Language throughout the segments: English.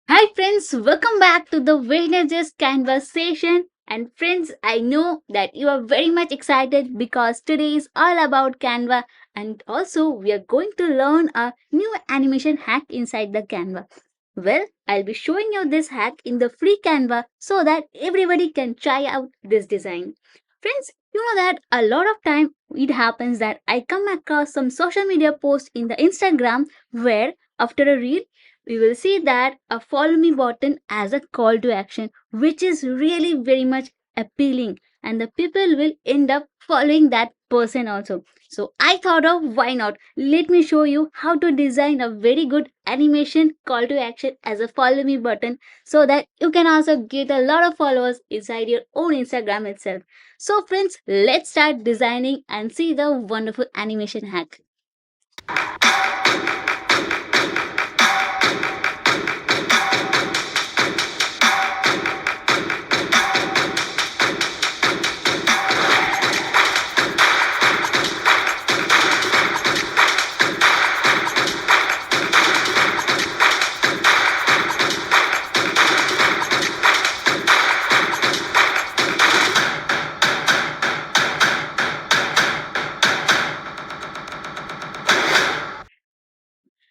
Hi friends, welcome back to the Wednesday's Canva session. And friends, I know that you are very much excited because today is all about Canva and also we are going to learn a new animation hack inside the Canva. Well, I'll be showing you this hack in the free Canva so that everybody can try out this design. Friends, you know that a lot of time it happens that I come across some social media post in the Instagram where after a reel we will see that a follow me button as a call to action, which is really very much appealing, and the people will end up following that person also. So I thought of why not? Let me show you how to design a very good animation call to action as a follow me button so that you can also get a lot of followers inside your own Instagram itself. So friends, let's start designing and see the wonderful animation hack.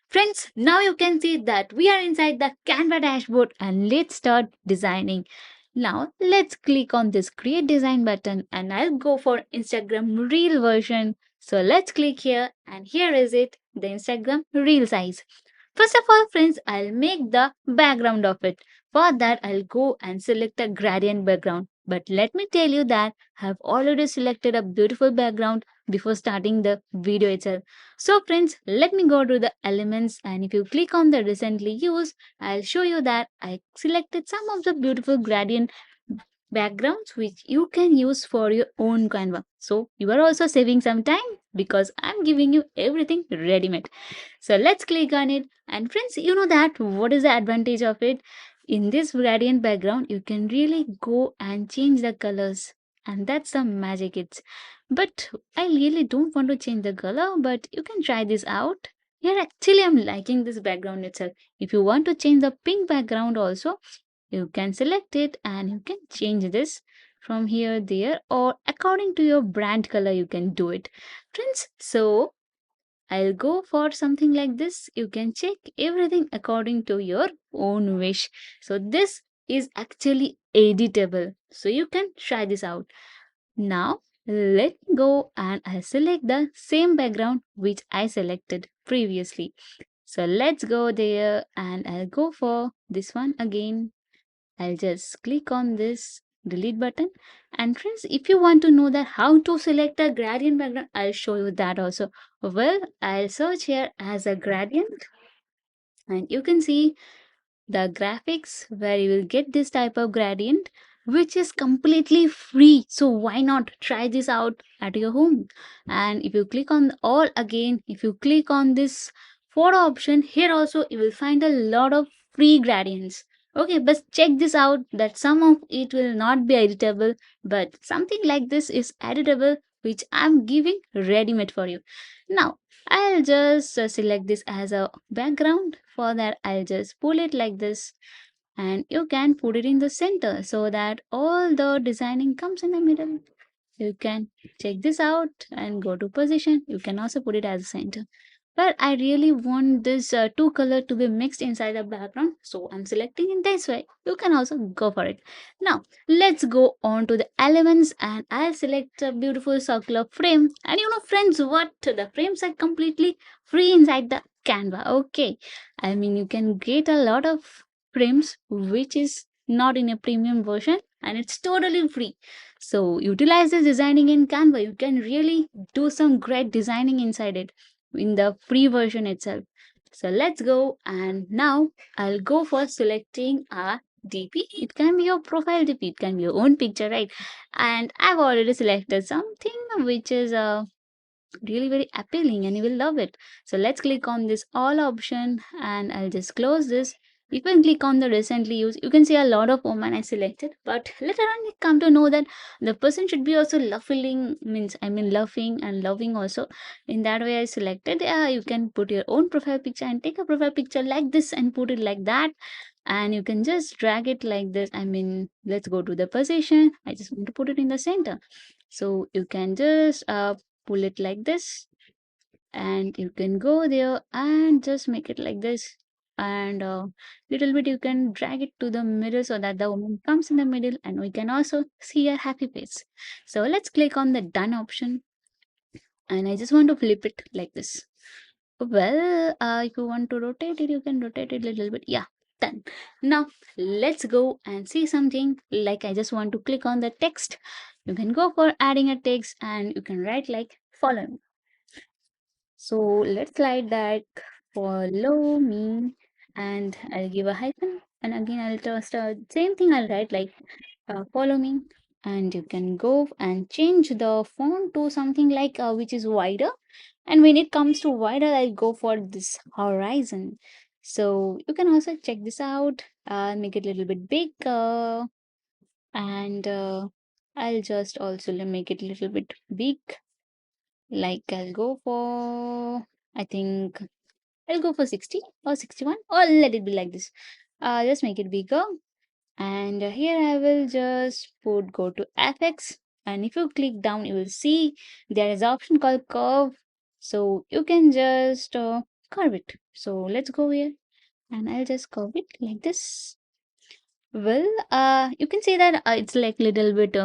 Friends, now you can see that we are inside the Canva dashboard and let's start designing. Now let's click on this create design button and I'll go for Instagram reel version. So let's click here and here is it, the Instagram reel size. First of all, friends, I'll make the background of it. For that, I'll go and select a gradient background. But let me tell you that I've already selected a beautiful background before starting the video itself. So friends, let me go to the elements and if you click on the recently used, I'll show you that I selected some of the beautiful gradient backgrounds which you can use for your own Canva. So you are also saving some time because I'm giving you everything ready made. So let's click on it. And friends, you know that what is the advantage of it? In this gradient background, you can really go and change the colors. And that's the magic it's. But I really don't want to change the color, but you can try this out. Here actually I'm liking this background itself. If you want to change the pink background also, you can select it and you can change this from here there or according to your brand color you can do it, friends. So I'll go for something like this. You can check everything according to your own wish. So this is actually editable, so you can try this out. Now let me go and I select the same background which I selected previously. So let's go there and I'll go for this one again. I'll just click on this delete button. And friends, if you want to know that how to select a gradient background, I'll show you that also. Well, I'll search here as a gradient and you can see the graphics where you will get this type of gradient which is completely free. So why not try this out at your home? And if you click on all again, if you click on this photo option here also you will find a lot of free gradients. Okay, but check this out that some of it will not be editable, but something like this is editable which I'm giving ready made for you. Now I'll just select this as a background. For that, I'll just pull it like this and you can put it in the center so that all the designing comes in the middle. You can check this out and go to position. You can also put it as a center. But I really want this two color to be mixed inside the background. So I'm selecting in this way. You can also go for it. Now let's go on to the elements and I'll select a beautiful circular frame. And you know friends what? The frames are completely free inside the Canva. Okay. I mean you can get a lot of frames which is not in a premium version and it's totally free. So utilize this designing in Canva. You can really do some great designing inside it in the free version itself. So let's go and now I'll go for selecting a DP. It can be your profile DP, it can be your own picture, right? And I've already selected something which is really very appealing and you will love it. So let's click on this all option and I'll just close this. You can click on the recently used. You can see a lot of women I selected, but later on you come to know that the person should be also laughing, means I mean laughing and loving also. In that way I selected. You can put your own profile picture and take a profile picture like this and put it like that. and you can just drag it like this. I mean, let's go to the position. I just want to put it in the center. So you can just pull it like this, and you can go there and just make it like this. And little bit you can drag it to the middle so that the woman comes in the middle, and we can also see a happy face. So let's click on the done option, and I just want to flip it like this. Well, if you want to rotate it, you can rotate it a little bit. Yeah, done. Now, let's go and see something. Like, I just want to click on the text. You can go for adding a text, and you can write like follow me. So let's write that follow me, and I'll give a hyphen. And again, I'll just same thing. I'll write like follow me, and you can go and change the font to something like which is wider. And when it comes to wider, I'll go for this horizon. So you can also check this out, make it a little bit bigger, and I'll just also make it a little bit big. Like I'll go for, I think I'll go for 60 or 61, or let it be like this. Just make it bigger. And here I will just put go to FX, and if you click down you will see there is an option called curve, so you can just curve it. So let's go here, and I'll just curve it like this. Well, you can see that it's like little bit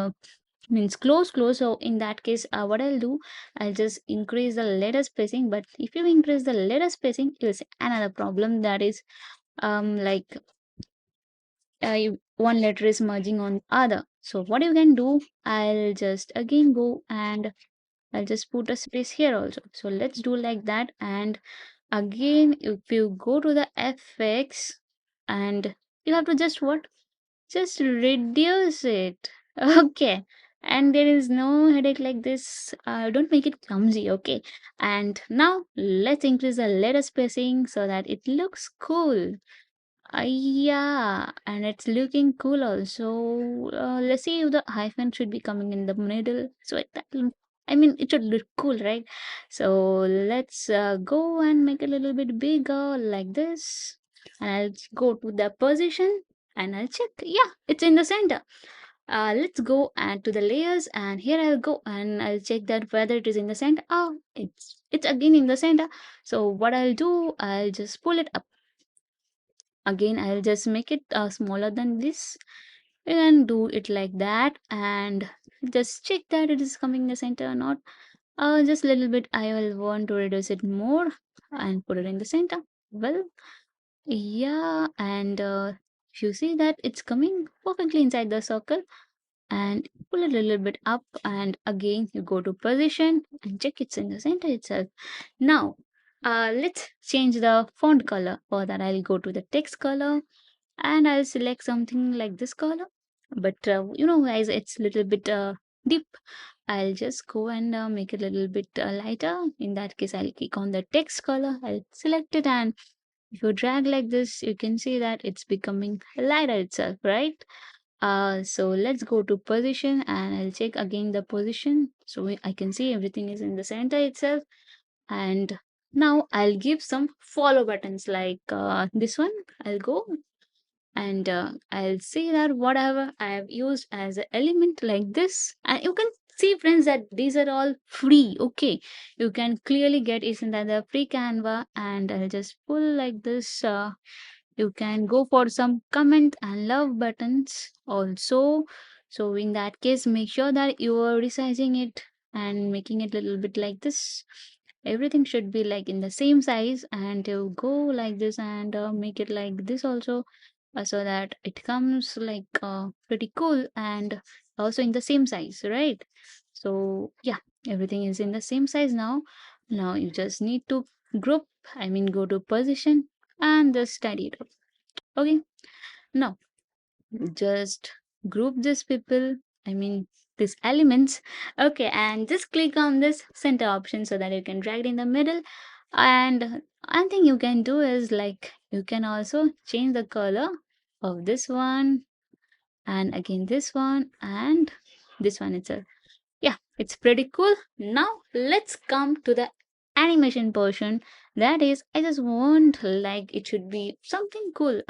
means close. So in that case, what I'll do, I'll just increase the letter spacing. But if you increase the letter spacing, you'll see another problem, that is like one letter is merging on other. So what you can do, I'll just again go and I'll just put a space here also. So let's do like that. And again, if you go to the fx, and you have to just what, just reduce it. Okay, and there is no headache like this. Don't make it clumsy. Okay, and now let's increase the letter spacing so that it looks cool. Yeah, and it's looking cool also. Let's see if the hyphen should be coming in the middle. So I mean, it should look cool, right? So let's go and make it a little bit bigger like this. And I'll go to the position, and I'll check. Yeah, it's in the center. Let's go and to the layers, and here I'll go and I'll check that whether it is in the center. Oh, it's again in the center. So what I'll do, I'll just pull it up. Again, I'll just make it smaller than this, and do it like that, and just check that it is coming in the center or not. Just a little bit, I will want to reduce it more and put it in the center. Well, yeah, and if you see that it's coming perfectly inside the circle, and pull it a little bit up, and again you go to position and check it's in the center itself. Now let's change the font color. For that, I'll go to the text color, and I'll select something like this color. But you know, guys, it's a little bit deep. I'll just go and make it a little bit lighter. In that case, I'll click on the text color, I'll select it, and if you drag like this, you can see that it's becoming lighter itself, right? So let's go to position, and I'll check again the position, so I can see everything is in the center itself. And now I'll give some follow buttons like this one. I'll go, and I'll see that whatever I have used as an element like this, and you can see, friends, that these are all free. Okay, you can clearly get is in the free Canva, and I'll just pull like this. You can go for some comment and love buttons also. So in that case, make sure that you are resizing it and making it a little bit like this. Everything should be like in the same size, and you go like this, and make it like this also, so that it comes like pretty cool, and also in the same size, right? So yeah, everything is in the same size now. Now you just need to group, I mean, go to position and just tidy it up. Okay, now just group these people, I mean these elements. Okay, and just click on this center option so that you can drag it in the middle. And one thing you can do is like you can also change the color of this one, and again this one, and this one itself. Yeah, it's pretty cool. Now let's come to the animation portion. That is, I just want like it should be something cool.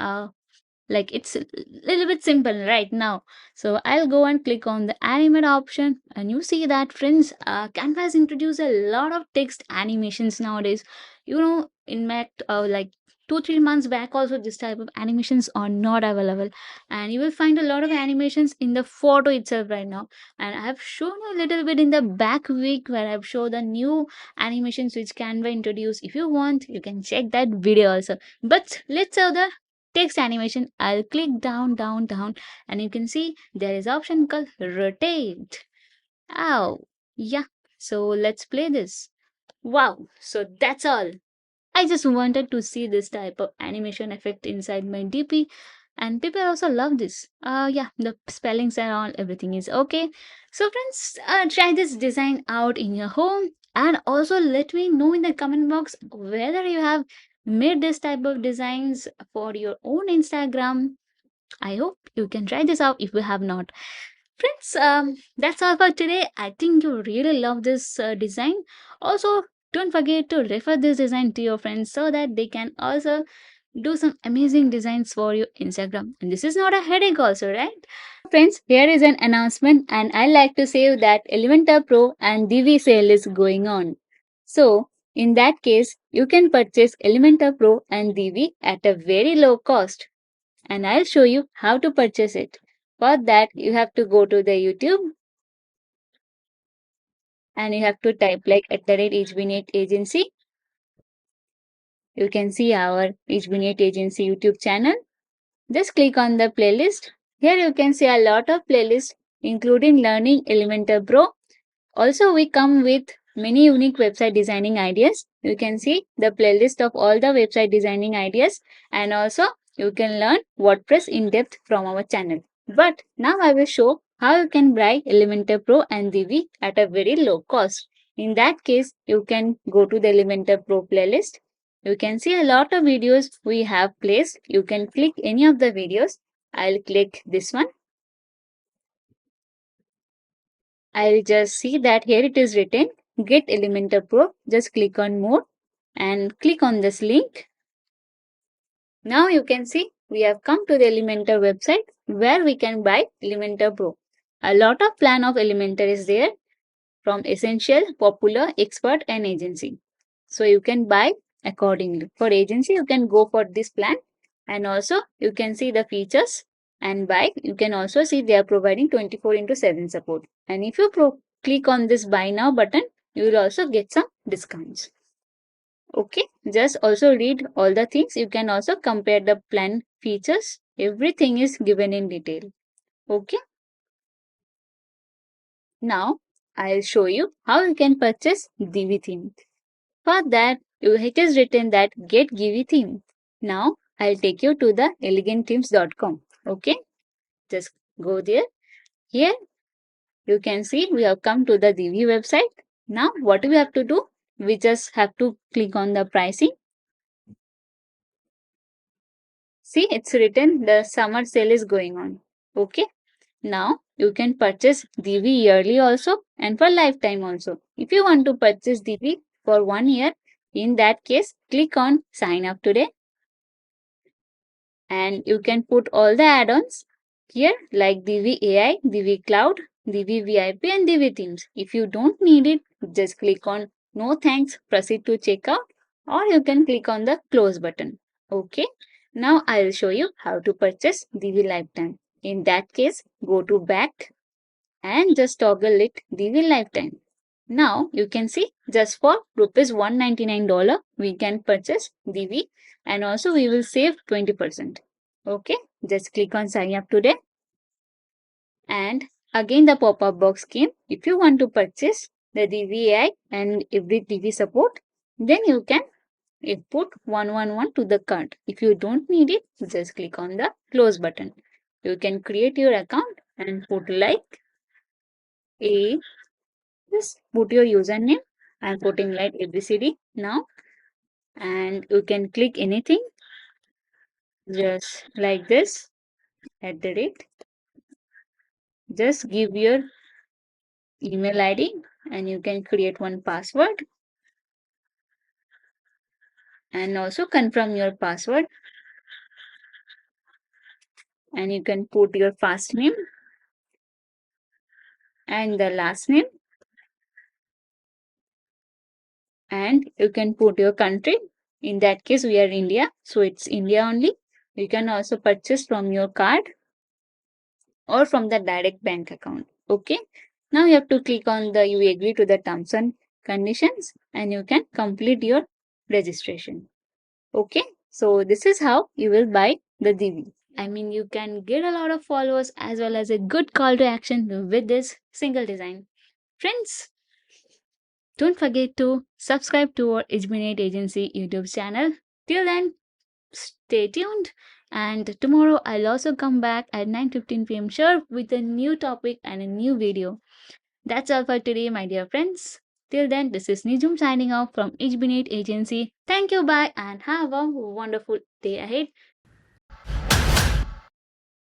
Like it's a little bit simple right now. So I'll go and click on the animate option, and you see that, friends, Canva has introduced a lot of text animations nowadays. In fact, like 2-3 months back also this type of animations are not available, and you will find a lot of animations in the photo itself right now. And I have shown a little bit in the back week where I've shown the new animations which Canva introduced. If you want, you can check that video also. But let's say the text animation. I'll click down, down, down, and you can see there is option called rotate. Oh, yeah. So let's play this. Wow. So that's all. I just wanted to see this type of animation effect inside my DP, and people also love this. Yeah, the spellings and all, everything is okay. So friends, try this design out in your home, and also let me know in the comment box whether you have made this type of designs for your own Instagram. I hope you can try this out if you have not. Friends, that's all for today. I think you really love this design. Also, don't forget to refer this design to your friends so that they can also do some amazing designs for your Instagram. And this is not a headache, also, right? Friends, here is an announcement, and I like to say that Elementor Pro and Divi sale is going on. So, in that case, you can purchase Elementor Pro and Divi at a very low cost, and I'll show you how to purchase it. For that, you have to go to the YouTube, and you have to type like at the rate HBNet agency. You can see our HBNet agency YouTube channel. Just click on the playlist. Here you can see a lot of playlists including Learning Elementor Pro. Also, we come with many unique website designing ideas. You can see the playlist of all the website designing ideas, and also you can learn WordPress in depth from our channel. But now I will show how you can buy Elementor Pro and Divi at a very low cost. In that case, you can go to the Elementor Pro playlist. You can see a lot of videos we have placed. You can click any of the videos. I'll click this one. I'll just see that here it is written Get Elementor Pro. Just click on More and click on this link. Now you can see we have come to the Elementor website where we can buy Elementor Pro. A lot of plan of Elementor is there from Essential, Popular, Expert and Agency. So you can buy accordingly. For agency, you can go for this plan, and also you can see the features and buy. You can also see they are providing 24/7 support. And if you click on this buy now button, you will also get some discounts. Okay, just also read all the things. You can also compare the plan features. Everything is given in detail. Okay, now I'll show you how you can purchase Divi theme. For that, it is written that get Divi theme. Now I'll take you to the elegantthemes.com. Okay, just go there. Here you can see we have come to the Divi website. Now what we have to do? We just have to click on the pricing. See, it's written the summer sale is going on. Okay. Now you can purchase Divi yearly also and for lifetime also. If you want to purchase Divi for 1 year, in that case, click on sign up today, and you can put all the add-ons here like Divi AI, Divi Cloud, Divi VIP and Divi Themes. If you don't need it, just click on no thanks, proceed to checkout, or you can click on the close button. Okay. Now I will show you how to purchase Divi Lifetime. In that case, go to back and just toggle it Divi Lifetime. Now you can see just for rupees $199 we can purchase Divi, and also we will save 20%. Okay, just click on sign up today, and again the pop-up box came. If you want to purchase the Divi AI and every Divi support, then you can put 111 to the cart. If you don't need it, just click on the close button. You can create your account and put like a just put your username. I'm putting like ABCD now, and you can click anything just like this at the rate. Just give your email ID, and you can create one password and also confirm your password. and you can put your first name and the last name, and you can put your country. In that case, we are India, so it's India only. You can also purchase from your card or from the direct bank account. Okay. Now you have to click on the you agree to the terms and conditions and you can complete your registration. Okay. So this is how you will buy the DV. I mean, you can get a lot of followers as well as a good call to action with this single design. Friends, don't forget to subscribe to our HBNet Agency YouTube channel. Till then, stay tuned. And tomorrow I'll also come back at 9:15 p.m. sharp with a new topic and a new video. That's all for today, my dear friends. Till then, this is Nijum signing off from HBNet Agency. Thank you, bye, and have a wonderful day ahead.